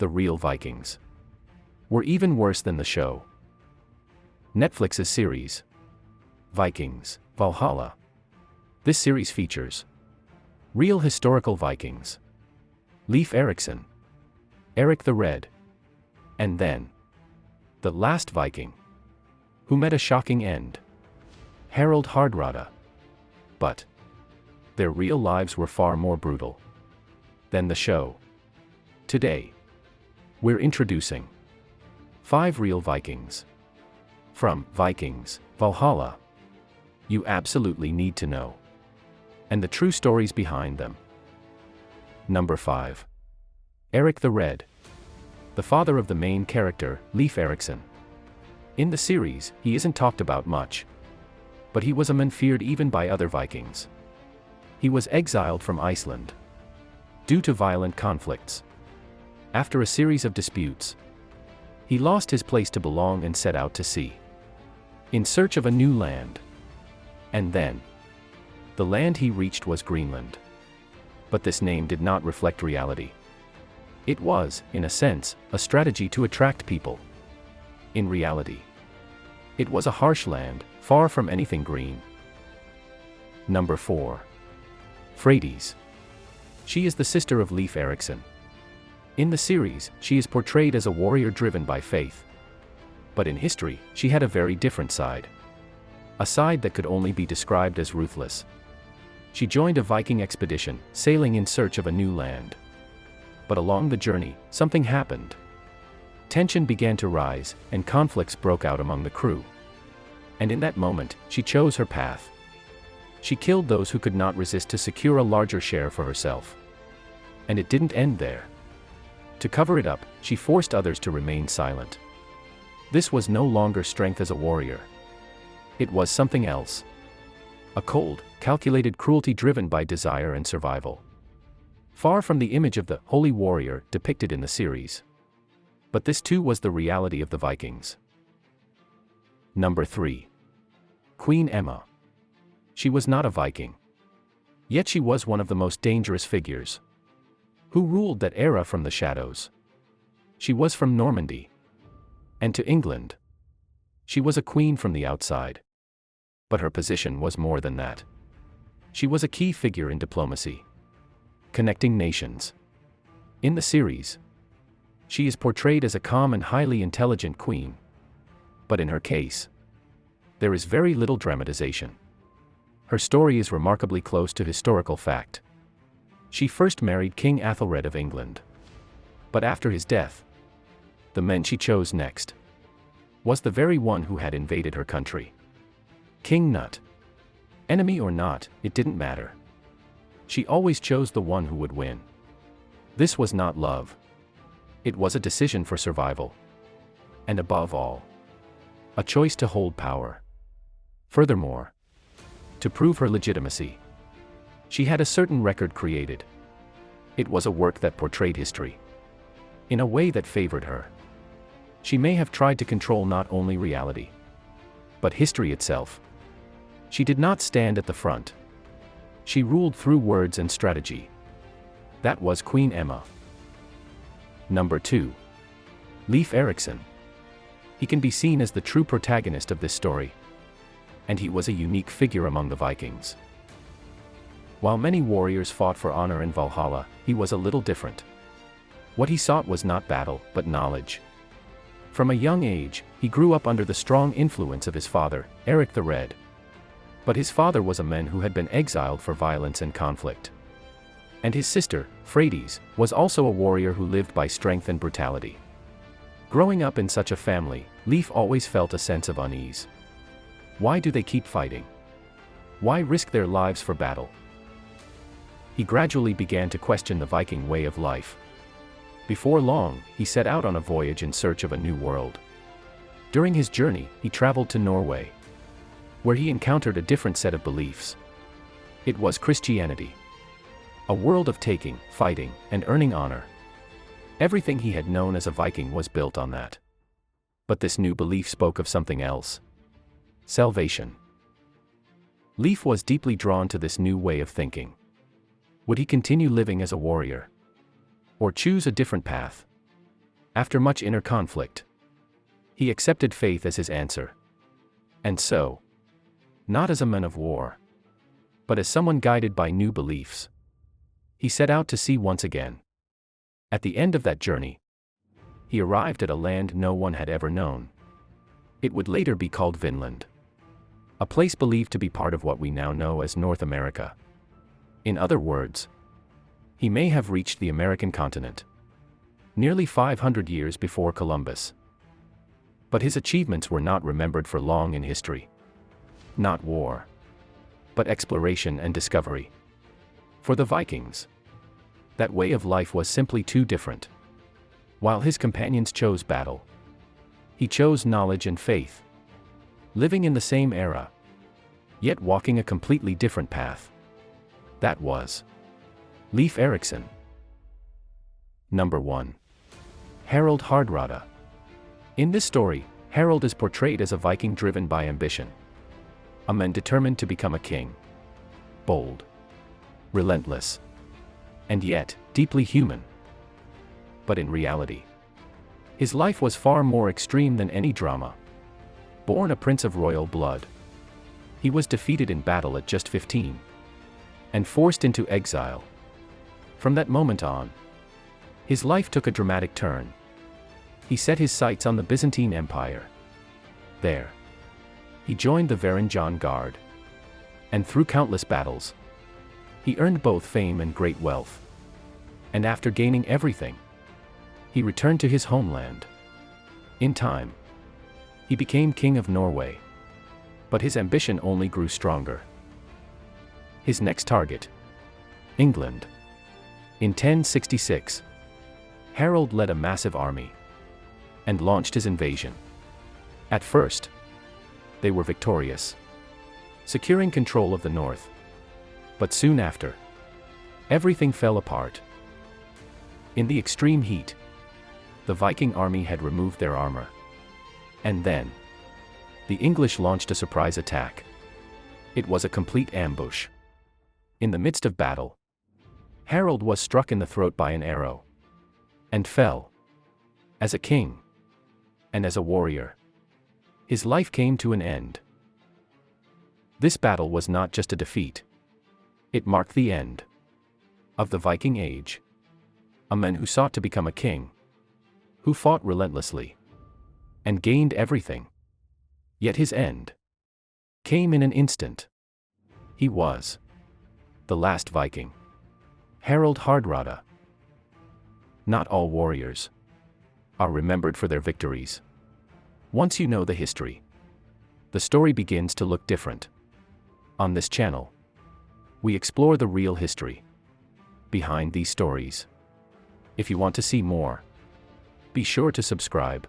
the real Vikings, were even worse than the show. Netflix's series, Vikings, Valhalla. This series features real historical Vikings, Leif Erikson, Erik the Red, and then the last Viking, who met a shocking end, Harald Hardrada. But their real lives were far more brutal than the show. Today, we're introducing 5 real Vikings from Vikings, Valhalla. You absolutely need to know, and the true stories behind them. Number 5. Erik the Red, the father of the main character, Leif Erikson. In the series, he isn't talked about much, but he was a man feared even by other Vikings. He was exiled from Iceland due to violent conflicts. After a series of disputes, he lost his place to belong and set out to sea in search of a new land. And then, the land he reached was Greenland. But this name did not reflect reality. It was, in a sense, a strategy to attract people. In reality, it was a harsh land, far from anything green. Number 4. Freydis. She is the sister of Leif Erikson. In the series, she is portrayed as a warrior driven by faith. But in history, she had a very different side. A side that could only be described as ruthless. She joined a Viking expedition, sailing in search of a new land. But along the journey, something happened. Tension began to rise, and conflicts broke out among the crew. And in that moment, she chose her path. She killed those who could not resist to secure a larger share for herself. And it didn't end there. To cover it up, she forced others to remain silent. This was no longer strength as a warrior. It was something else. A cold, calculated cruelty driven by desire and survival. Far from the image of the holy warrior depicted in the series. But this too was the reality of the Vikings. Number 3. Queen Emma. She was not a Viking. Yet she was one of the most dangerous figures who ruled that era from the shadows. She was from Normandy and to England. She was a queen from the outside. But her position was more than that. She was a key figure in diplomacy, connecting nations. In the series, she is portrayed as a calm and highly intelligent queen. But in her case, there is very little dramatization. Her story is remarkably close to historical fact. She first married King Ethelred of England. But after his death, the man she chose next was the very one who had invaded her country. King Nut. Enemy or not, it didn't matter. She always chose the one who would win. This was not love. It was a decision for survival. And above all, a choice to hold power. Furthermore, to prove her legitimacy, she had a certain record created. It was a work that portrayed history in a way that favored her. She may have tried to control not only reality, but history itself. She did not stand at the front. She ruled through words and strategy. That was Queen Emma. Number 2. Leif Erikson. He can be seen as the true protagonist of this story. And he was a unique figure among the Vikings. While many warriors fought for honor in Valhalla, he was a little different. What he sought was not battle, but knowledge. From a young age, he grew up under the strong influence of his father, Erik the Red. But his father was a man who had been exiled for violence and conflict. And his sister, Freydis, was also a warrior who lived by strength and brutality. Growing up in such a family, Leif always felt a sense of unease. Why do they keep fighting? Why risk their lives for battle? He gradually began to question the Viking way of life. Before long, he set out on a voyage in search of a new world. During his journey, he traveled to Norway, where he encountered a different set of beliefs. It was Christianity. A world of taking, fighting, and earning honor. Everything he had known as a Viking was built on that. But this new belief spoke of something else. Salvation. Leif was deeply drawn to this new way of thinking. Would he continue living as a warrior? Or choose a different path? After much inner conflict, he accepted faith as his answer. And so, not as a man of war, but as someone guided by new beliefs, he set out to sea once again. At the end of that journey, he arrived at a land no one had ever known. It would later be called Vinland, a place believed to be part of what we now know as North America. In other words, he may have reached the American continent nearly 500 years before Columbus. But his achievements were not remembered for long in history. Not war, but exploration and discovery. For the Vikings, that way of life was simply too different. While his companions chose battle, he chose knowledge and faith, living in the same era, yet walking a completely different path. That was Leif Erikson. Number 1. Harald Hardrada. In this story, Harald is portrayed as a Viking driven by ambition, a man determined to become a king. Bold, relentless, and yet deeply human. But in reality, his life was far more extreme than any drama. Born a prince of royal blood, he was defeated in battle at just 15 and forced into exile. From that moment on, his life took a dramatic turn. He set his sights on the Byzantine Empire. There, he joined the Varangian Guard, and through countless battles, he earned both fame and great wealth. And after gaining everything, he returned to his homeland. In time, he became king of Norway. But his ambition only grew stronger. His next target, England. In 1066, Harald led a massive army and launched his invasion. At first, they were victorious, securing control of the north. But soon after, everything fell apart. In the extreme heat, the Viking army had removed their armor. And then, the English launched a surprise attack. It was a complete ambush. In the midst of battle, Harald was struck in the throat by an arrow and fell. As a king and as a warrior, his life came to an end. This battle was not just a defeat. It marked the end of the Viking Age. A man who sought to become a king, who fought relentlessly and gained everything. Yet his end came in an instant. He was the last Viking, Harald Hardrada. Not all warriors are remembered for their victories. Once you know the history, the story begins to look different. On this channel, we explore the real history behind these stories. If you want to see more, be sure to subscribe.